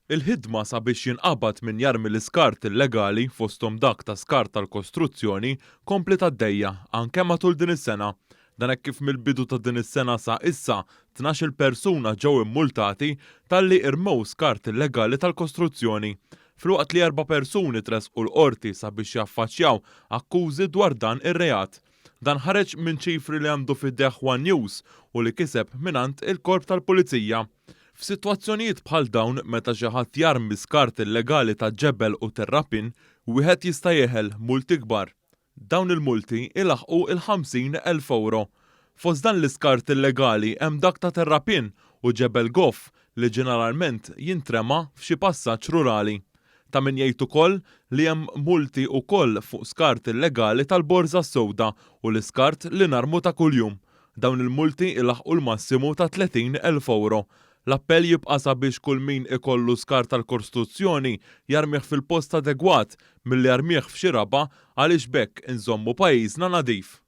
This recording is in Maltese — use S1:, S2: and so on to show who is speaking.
S1: Il-ħidma sabiex jinqabad min jarmi l-iskart illegali fosthom dak ta' skart tal-kostruzzjoni komplet għaddejja anke matul din is-sena. Dan hekk kif mill-bidu ta' din is-sena sa issa 12-il persuna ġew immultati talli irmew skart illegali tal-kostruzzjoni. Filwaqt li 4 persuni tresqu l-qorti sabiex jaffaċċjaw akkużi dwar dan ir-reat. Dan ħareġ minn ċifri li għandu fid-deħ One News u li kiseb minant il-Korp tal-Pulizija. F'sitwazzjonijiet bħal dawn meta xi ħadd jarmi skart illegali ta' ġebel u terrapin, wieħed jista' jeħel multi kbar. Dawn il-multi ilaħqu il-50,000 euro. Fost dan l-iskart illegali hemm dak ta' terrapin u ġebel goff li ġeneralment jintrema f'xi passaġġ rurali. Ta' min jgħid ukoll li hemm multi wkoll fuq skart illegali tal-Borża Sewda u l-iskart li narmu ta' kuljum. Dawn il-multi ilaħqu l-massimu ta' 30,000 euro. L-appell jibqa' sabiex kull min ikollu skart tal-kostruzzjoni jarmih fil-post adegwat milli jarmih f'xi raba għaliex bekk inżommu pajjiżna nadif.